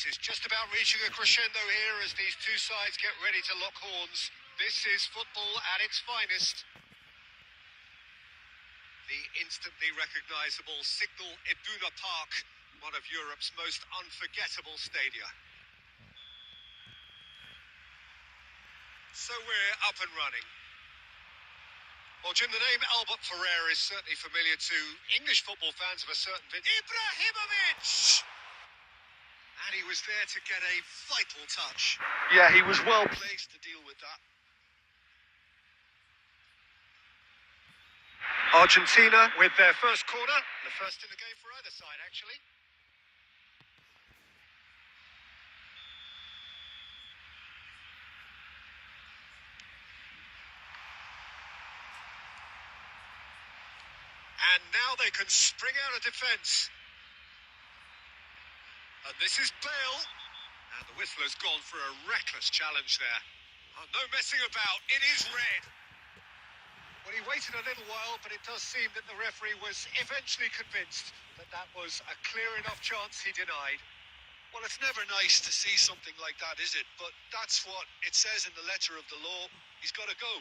Is just about reaching a crescendo here as these two sides get ready to lock horns. This is football at its finest. The instantly recognisable Signal Iduna Park, one of Europe's most unforgettable stadia. So we're up and running. Well, Jim, the name Albert Ferrer is certainly familiar to English football fans of a certain vintage. Ibrahimovic! And he was there to get a vital touch. Yeah, he was well placed to deal with that. Argentina with their first corner. The first in the game for either side, actually. And now they can spring out of defence. And this is Bale. And the whistle has gone for a reckless challenge there. Oh, no messing about. It is red. Well, he waited a little while, but it does seem that the referee was eventually convinced that that was a clear enough chance he denied. Well, it's never nice to see something like that, is it? But that's what it says in the letter of the law. He's got to go.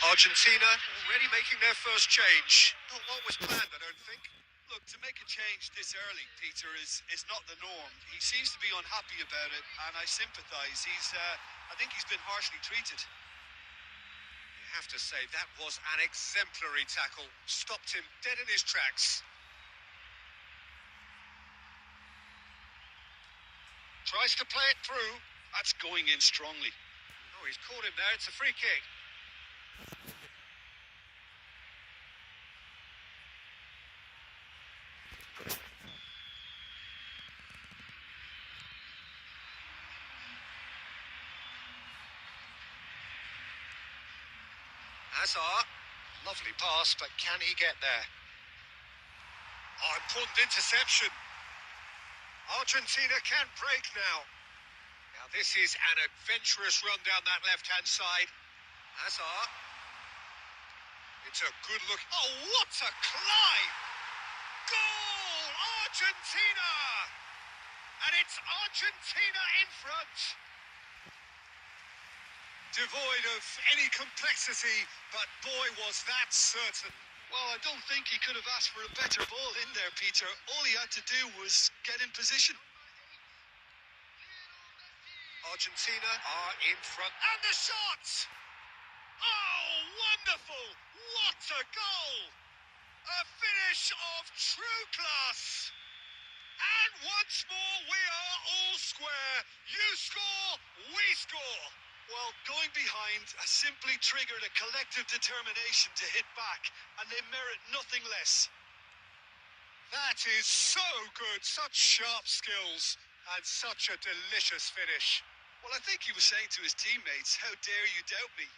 Argentina already making their first change. Not what was planned, I don't think. Look, to make a change this early, Peter, is not the norm. He seems to be unhappy about it, and I sympathise. I think he's been harshly treated. You have to say, that was an exemplary tackle. Stopped him dead in his tracks. Tries to play it through. That's going in strongly. Oh, he's caught him there. It's a free kick. Hazard, lovely pass, but can he get there? Oh, important interception. Argentina can break now. Now this is an adventurous run down that left-hand side. Hazard. It's a good look. Oh, what a climb! Goal! Argentina! And it's Argentina in front. Devoid of any complexity, but boy, was that certain. Well, I don't think he could have asked for a better ball in there, Peter. All he had to do was get in position. Argentina are in front. And the shot! Oh, wonderful! What a goal! A finish of true class. And once more, we are all square. You score, we score. Well, going behind has simply triggered a collective determination to hit back, and they merit nothing less. That is so good. Such sharp skills and such a delicious finish. Well, I think he was saying to his teammates, how dare you doubt me?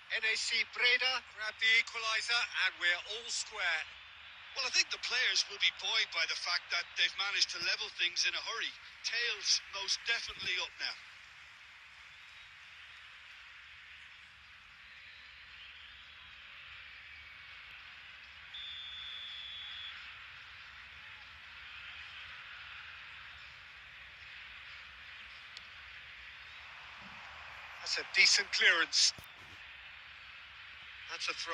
NAC Breda grab the equaliser and we're all square. Well, I think the players will be buoyed by the fact that they've managed to level things in a hurry. Tails most definitely up now. That's a decent clearance. That's a throw.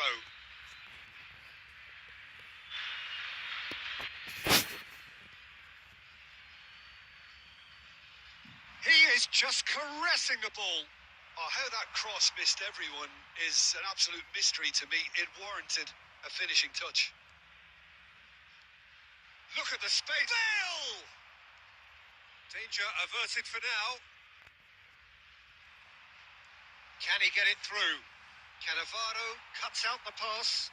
He is just caressing the ball. Oh, how that cross missed everyone is an absolute mystery to me. It warranted a finishing touch. Look at the space. Bale! Danger averted for now. Can he get it through? Cannavaro cuts out the pass.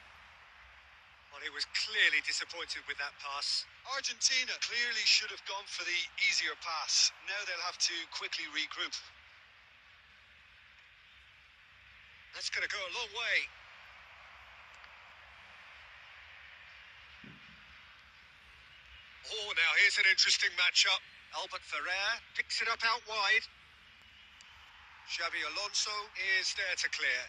Well, he was clearly disappointed with that pass. Argentina clearly should have gone for the easier pass. Now they'll have to quickly regroup. That's going to go a long way. Oh, now here's an interesting matchup. Albert Ferrer picks it up out wide. Xabi Alonso is there to clear.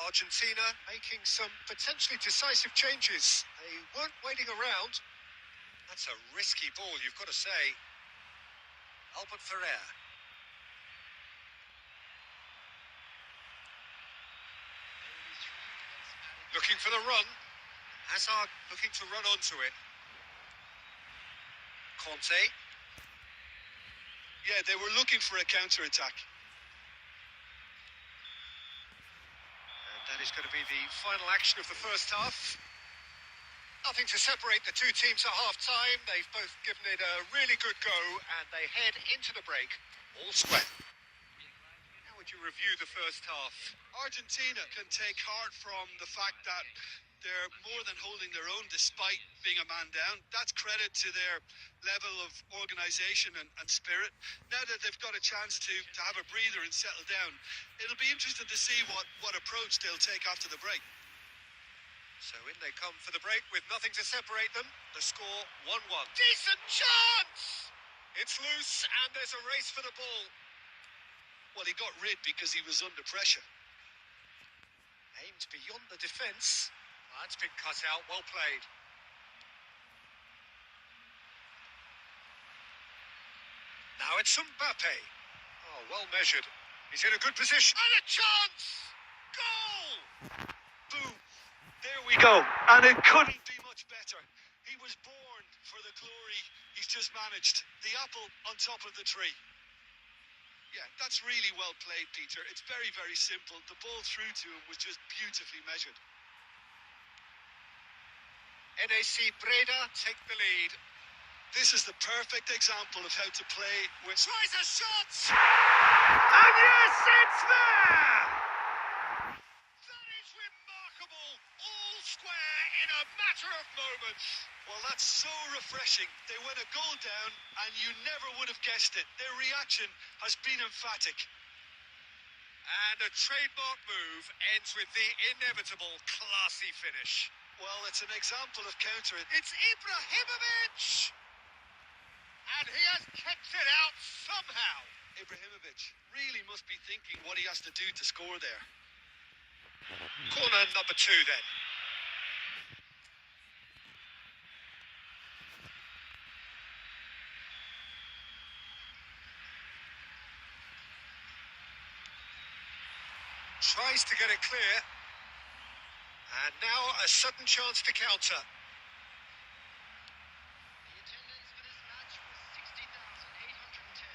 Argentina making some potentially decisive changes. They weren't waiting around. That's a risky ball, you've got to say. Albert Ferrer. Looking for the run. Hazard looking to run onto it. Conte. Yeah, they were looking for a counter-attack. That is going to be the final action of the first half. Nothing to separate the two teams at half-time. They've both given it a really good go, and they head into the break all square. How would you review the first half? Argentina can take heart from the fact that they're more than holding their own despite being a man down. That's credit to their level of organisation and spirit. Now that they've got a chance to have a breather and settle down, it'll be interesting to see what approach they'll take after the break. So in they come for the break with nothing to separate them. The score 1-1. Decent chance! It's loose and there's a race for the ball. Well, he got rid because he was under pressure. Aimed beyond the defence. That's been cut out, well played. Now it's Mbappe. Oh, well measured. He's in a good position. And a chance! Goal! Boom! There we go. And it couldn't be much better. He was born for the glory he's just managed. The apple on top of the tree. Yeah, that's really well played, Peter. It's very, very simple. The ball through to him was just beautifully measured. NAC Breda take the lead. This is the perfect example of how to play with... Tries a shot! And yes, it's there! That is remarkable. All square in a matter of moments. Well, that's so refreshing. They went a goal down and you never would have guessed it. Their reaction has been emphatic. And a trademark move ends with the inevitable classy finish. Well, it's an example of counter. It's Ibrahimovic! And he has kept it out somehow. Ibrahimovic really must be thinking what he has to do to score there. Corner number 2 then. Tries to get it clear. And now a sudden chance to counter. The attendance for this match was 60,810.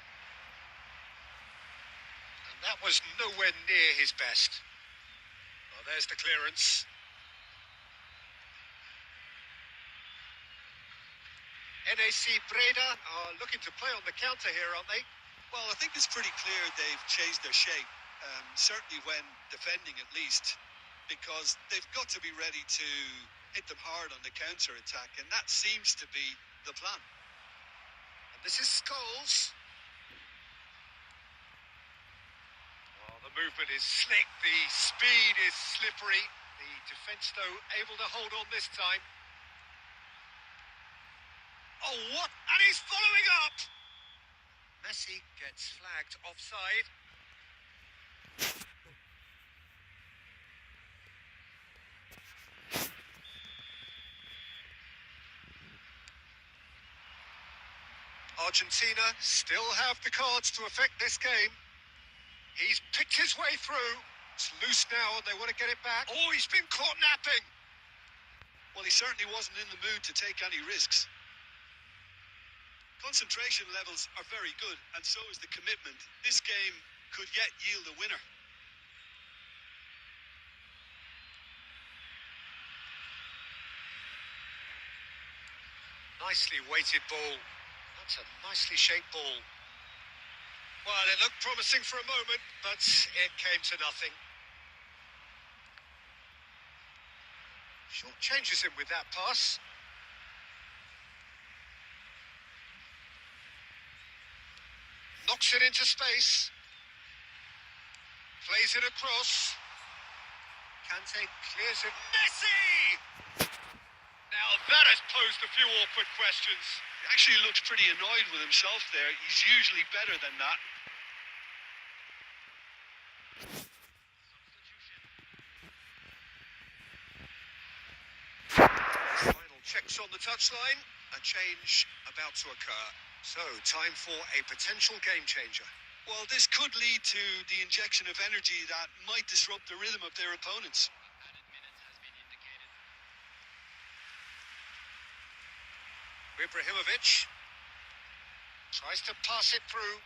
And that was nowhere near his best. Well, there's the clearance. NAC Breda are looking to play on the counter here, aren't they? Well, I think it's pretty clear they've changed their shape, certainly when defending at least, because they've got to be ready to hit them hard on the counter-attack, and that seems to be the plan. And this is Scholes. movement is slick, the speed is slippery. The defence, though, able to hold on this time. Oh, what? And he's following up! Messi gets flagged offside. Argentina still have the cards to affect this game. He's picked his way through. It's loose now and they want to get it back. Oh, he's been caught napping. Well, he certainly wasn't in the mood to take any risks. Concentration levels are very good, and so is the commitment. This game could yet yield a winner. Nicely weighted ball. That's a nicely shaped ball. Well, it looked promising for a moment, but it came to nothing. Short changes him with that pass. Knocks it into space. Plays it across. Kante clears it. Messi! Now that has posed a few awkward questions. He actually looks pretty annoyed with himself there. He's usually better than that. Final checks on the touchline. A change about to occur. So, time for a potential game changer. Well, this could lead to the injection of energy that might disrupt the rhythm of their opponents. Added minutes has been indicated. Ibrahimovic tries to pass it through.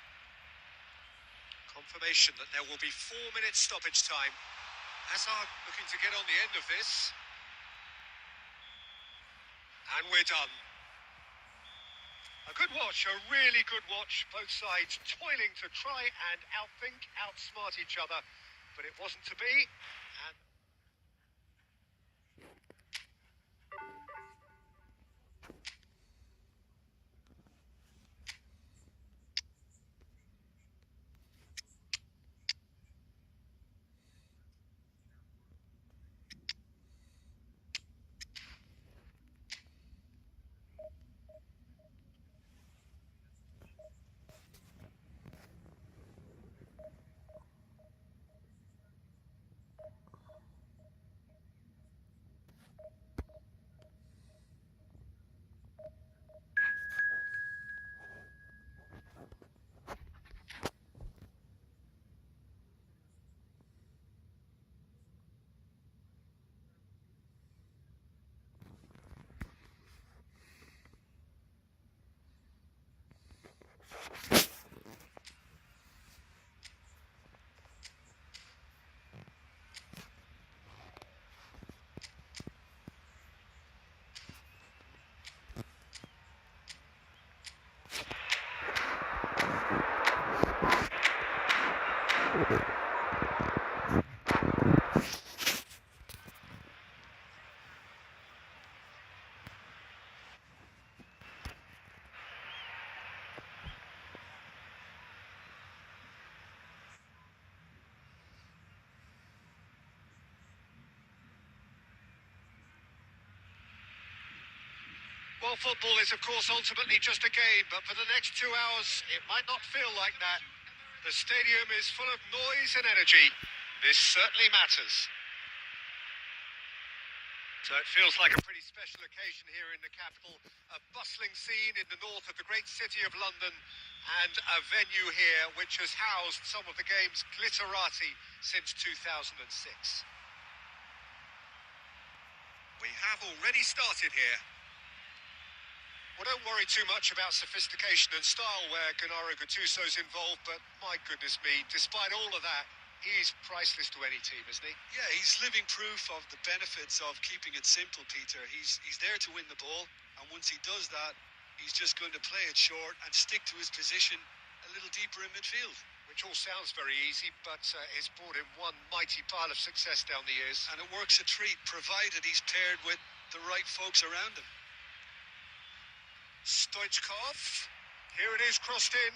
Confirmation that there will be 4 minutes stoppage time. Hazard looking to get on the end of this. And we're done. A good watch, a really good watch. Both sides toiling to try and outthink, outsmart each other. But it wasn't to be. And well, football is, of course, ultimately just a game, but for the next 2 hours, it might not feel like that. The stadium is full of noise and energy. This certainly matters. So it feels like a pretty special occasion here in the capital. A bustling scene in the north of the great city of London, and a venue here which has housed some of the game's glitterati since 2006. We have already started here. Well, don't worry too much about sophistication and style where Gennaro Gattuso's involved, but my goodness me, despite all of that, he's priceless to any team, isn't he? Yeah, he's living proof of the benefits of keeping it simple, Peter. He's there to win the ball, and once he does that, he's just going to play it short and stick to his position a little deeper in midfield. Which all sounds very easy, but it's brought him one mighty pile of success down the years. And it works a treat, provided he's paired with the right folks around him. Stoichkov, here it is, crossed in.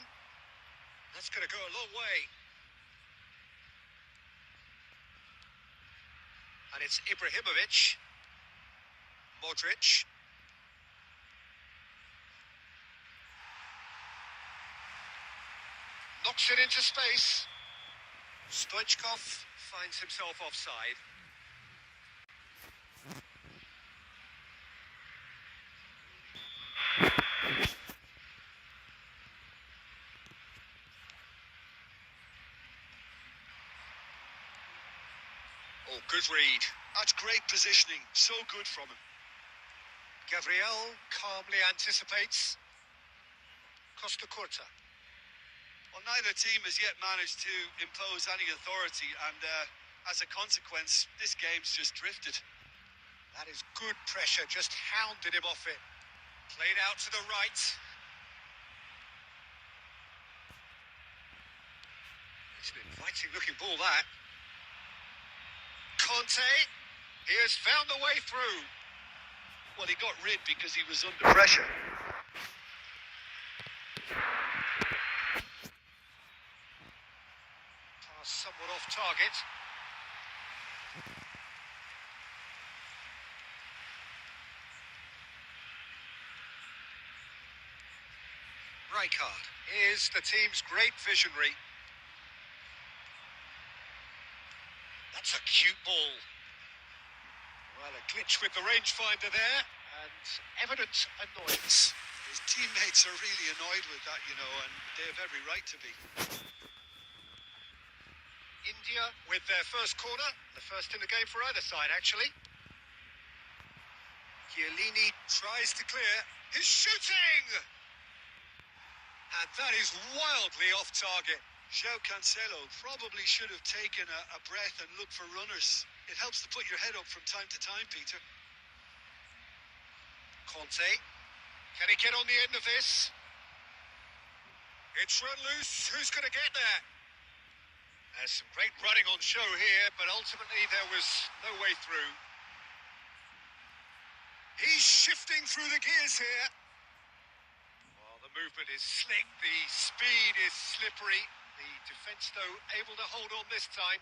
That's going to go a long way. And it's Ibrahimovic. Modric. Knocks it into space. Stoichkov finds himself offside. Oh, good read. That's great positioning. So good from him. Gabriel calmly anticipates. Costa Curta. Well, neither team has yet managed to impose any authority, and as a consequence, this game's just drifted. That is good pressure, just hounded him off it. Played out to the right. It's an inviting looking ball, that. Conte, he has found the way through. Well, he got rid because he was under pressure. Pass somewhat off target. Rijkaard is the team's great visionary. That's a cute ball. Well, a glitch with the rangefinder there, and evident annoyance. His teammates are really annoyed with that, you know, and they have every right to be. India with their first corner, the first in the game for either side, actually. Chiellini tries to clear. He's shooting! And that is wildly off target. João Cancelo probably should have taken a breath and looked for runners. It helps to put your head up from time to time, Peter. Conte, can he get on the end of this? It's run loose, who's going to get there? There's some great running on show here, but ultimately there was no way through. He's shifting through the gears here. Well, the movement is slick, the speed is slippery. The defence, though, able to hold on this time.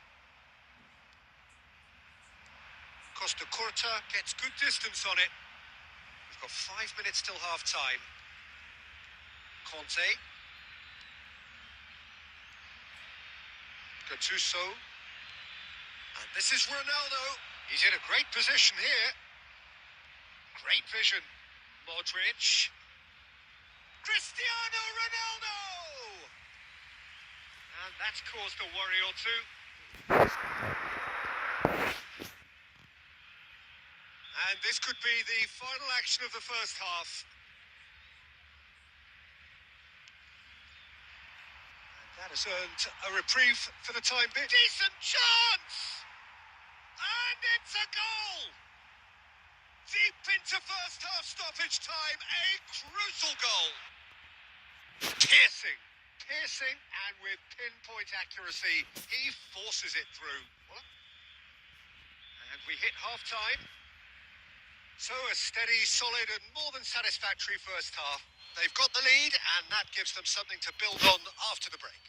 Costa Curta gets good distance on it. We've got 5 minutes till half-time. Conte. Gattuso. And this is Ronaldo. He's in a great position here. Great vision. Modric. Cristiano Ronaldo! And that's caused a worry or two. And this could be the final action of the first half. And that has earned a reprieve for the time being. Decent chance! And it's a goal! Deep into first half stoppage time, a crucial goal. Piercing, and with pinpoint accuracy, he forces it through. And we hit half-time. So a steady, solid and more than satisfactory first half. They've got the lead and that gives them something to build on after the break.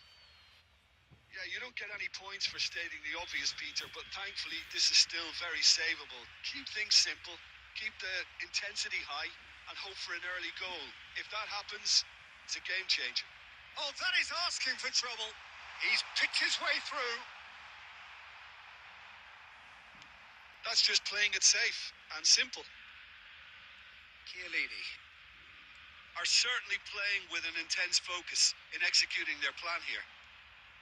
Yeah, you don't get any points for stating the obvious, Peter, but thankfully this is still very savable. Keep things simple, keep the intensity high and hope for an early goal. If that happens, it's a game changer. Oh, that is asking for trouble. He's picked his way through. That's just playing it safe and simple. Chiellini are certainly playing with an intense focus in executing their plan here.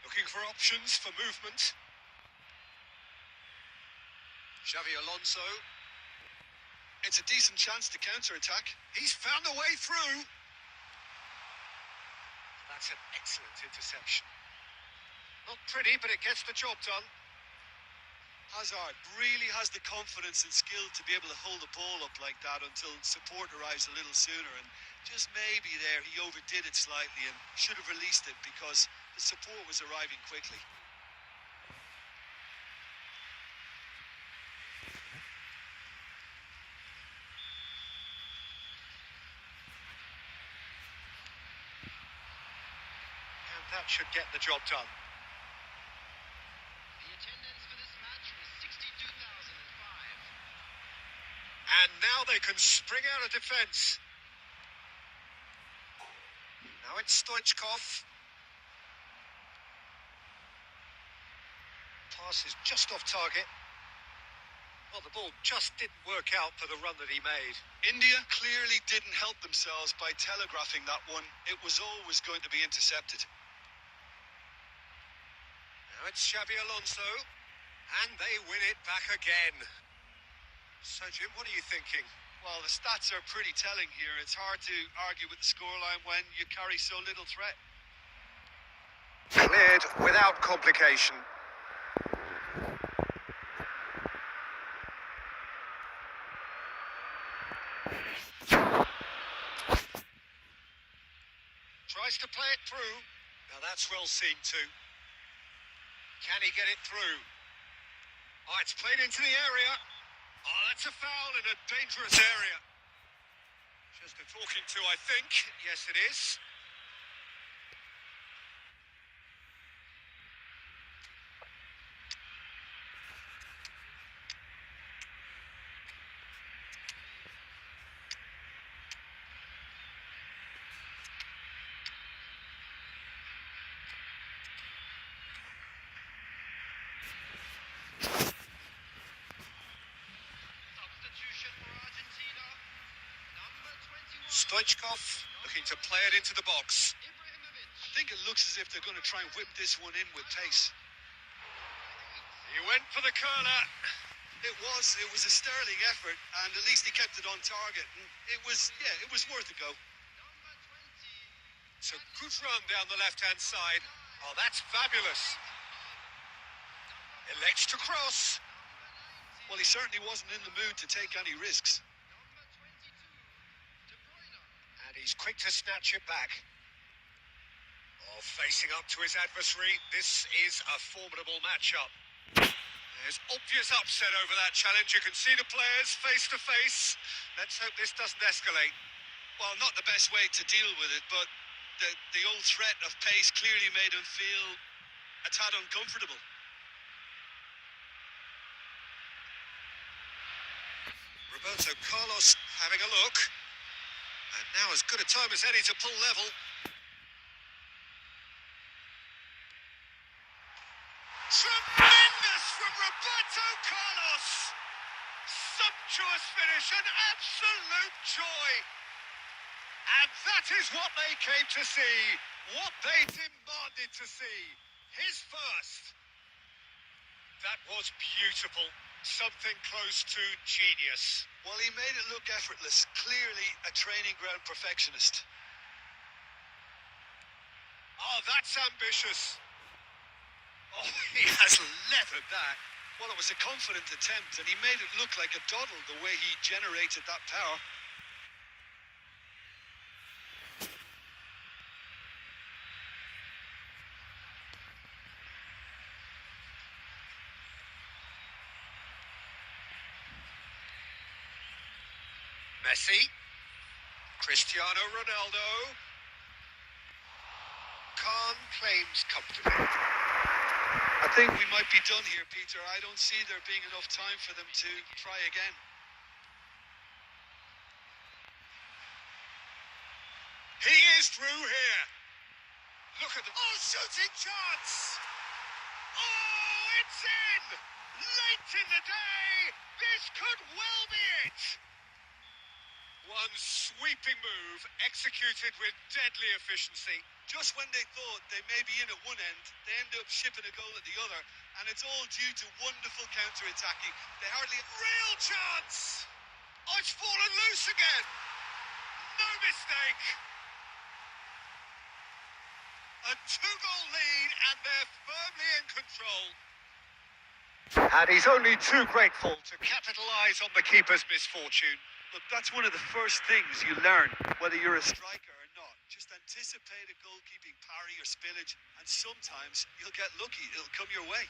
Looking for options for movement. Xavi Alonso. It's a decent chance to counter-attack. He's found a way through. That's an excellent interception. Not pretty, but it gets the job done. Hazard really has the confidence and skill to be able to hold the ball up like that until support arrives a little sooner, and just maybe there he overdid it slightly and should have released it because the support was arriving quickly. And that should get the job done. The attendance for this match was 62,500. And now they can spring out of defence. Now it's Stoichkov. Pass is just off target. Well, the ball just didn't work out for the run that he made. India clearly didn't help themselves by telegraphing that one. It was always going to be intercepted. Now it's Xabi Alonso, and they win it back again. So, Jim, what are you thinking? Well, the stats are pretty telling here. It's hard to argue with the scoreline when you carry so little threat. Cleared without complication. Tries to play it through. Now that's well seen too. Can he get it through? Oh, it's played into the area. Oh, that's a foul in a dangerous area. Just a talking to, I think. Yes, it is. Substitution for Argentina. Number 21. Stoichkov looking to play it into the box. Ibrahimovic. I think it looks as if they're going to try and whip this one in with pace. He went for the curler. It was a sterling effort, and at least he kept it on target. And it was worth a go. Number 20. It's a good run down the left-hand side. Oh, that's fabulous. Elects to cross. Well, he certainly wasn't in the mood to take any risks. Number 22. De Bruyne. And he's quick to snatch it back. Oh, facing up to his adversary. This is a formidable matchup. There's obvious upset over that challenge. You can see the players face to face. Let's hope this doesn't escalate. Well, not the best way to deal with it, but the old threat of pace clearly made him feel a tad uncomfortable. Roberto Carlos having a look. And now as good a time as any to pull level. Tremendous from Roberto Carlos! Sumptuous finish, an absolute joy! And that is what they came to see, what they demanded to see. His first. That was beautiful, something close to genius. Well, he made it look effortless, clearly a training ground perfectionist. Oh, that's ambitious. Oh, he has leathered that. Well, it was a confident attempt, and he made it look like a doddle the way he generated that power. Messi, Cristiano Ronaldo. Khan claims comfortably. I think we might be done here, Peter. I don't see there being enough time for them to try again. He is through here. Look at the... Oh, shooting chance! Oh, it's in! Late in the day! This could well be it! One sweeping move, executed with deadly efficiency. Just when they thought they may be in at one end, they end up shipping a goal at the other, and it's all due to wonderful counter-attacking. They hardly... Real chance! Oh, it's fallen loose again! No mistake! A two-goal lead, and they're firmly in control. And he's only too grateful to capitalise on the keeper's misfortune. Look, that's one of the first things you learn, whether you're a striker or not. Just anticipate a goalkeeping parry or spillage, and sometimes you'll get lucky. It'll come your way.